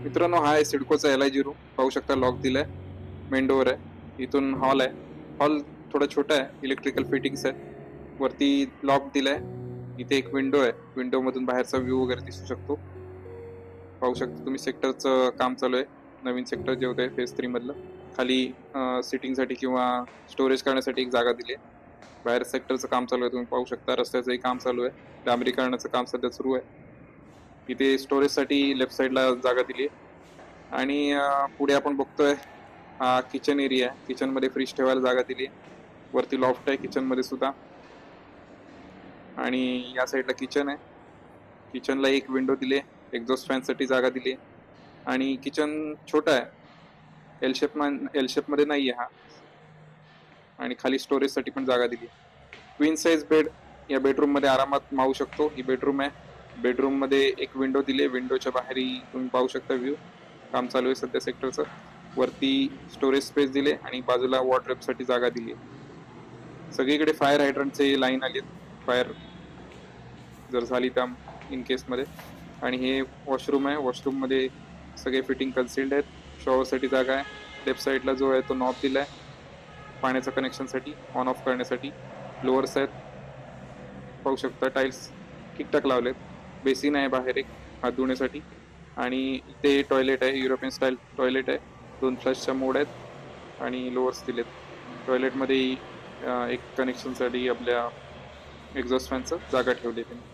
मित्रांनो, हा आहे सिडकोचा LIG रूम. पाहू शकता, लॉक दिलाय, मेन डोअर आहे. इथून हॉल आहे. हॉल थोडा छोटा आहे, इलेक्ट्रिकल फिटिंग्स आहेत. वरती लॉक दिलाय. इथे एक विंडो आहे, विंडो मधून बाहेरचा व्ह्यू वगैरे दिसू शकतो. पाहू शकता तुम्ही, सेक्टरचं काम चालू आहे. नवीन सेक्टर जे होतंय फेज 3 मधलं. खाली सिटिंगसाठी किंवा स्टोरेज करण्यासाठी एक जागा दिली आहे. बाहेर सेक्टरचं काम चालू आहे, तुम्ही पाहू शकता. रस्त्याचंही काम चालू आहे, डांबरीकरणाचं काम सध्या सुरू आहे. इथे स्टोरेजसाठी लेफ्ट साईडला जागा दिली आहे. आणि पुढे आपण बघतोय, हा किचन एरिया आहे. किचन मध्ये फ्रीज ठेवायला जागा दिली आहे. वरती लॉफ्ट आहे किचन मध्ये सुद्धा. आणि या साईडला किचन आहे. किचनला एक विंडो दिली आहे, एक्झॉस्ट फॅन साठी जागा दिली आहे. आणि किचन छोटा आहे, एल शेप मध्ये नाहीये हा. आणि खाली स्टोरेज साठी पण जागा दिली आहे. क्वीन साईज बेड या बेडरूम मध्ये आरामात मावू शकतो. ही बेडरूम आहे. बेडरूम मध्ये एक विंडो दिली आहे, विंडोच्या बाहेरही तुम्ही पाहू शकता व्ह्यू. काम चालू आहे सध्या सेक्टरचं. वरती स्टोरेज स्पेस दिले आणि बाजूला वॉर्डरोब साठी जागा दिली आहे. सगळीकडे फायर हायड्रंटचे लाईन आली, फायर जर झाली त्या इन केस मध्ये. आणि हे वॉशरूम आहे. वॉशरूम मध्ये सगळे फिटिंग कन्सिल्ड आहेत. शॉवर साठी जागा आहे. लेफ्ट साईडला जो आहे तो नॉब दिलाय पाण्याचं कनेक्शन साठी, ऑन ऑफ करण्यासाठी. फ्लोअर्स आहेत, पाहू शकता. टाइल्स ठीकठाक लावलेत. बेसिन आहे बाहेर एक हात धुण्यासाठी. आणि इथे टॉयलेट आहे, युरोपियन स्टाईल टॉयलेट आहे. 2 फ्लशच्या मोड आहेत आणि लोअर्स दिलेत. टॉयलेटमध्ये एक कनेक्शनसाठी आपल्या एक्झॉस्ट फॅनचं जागा ठेवली त्यांनी.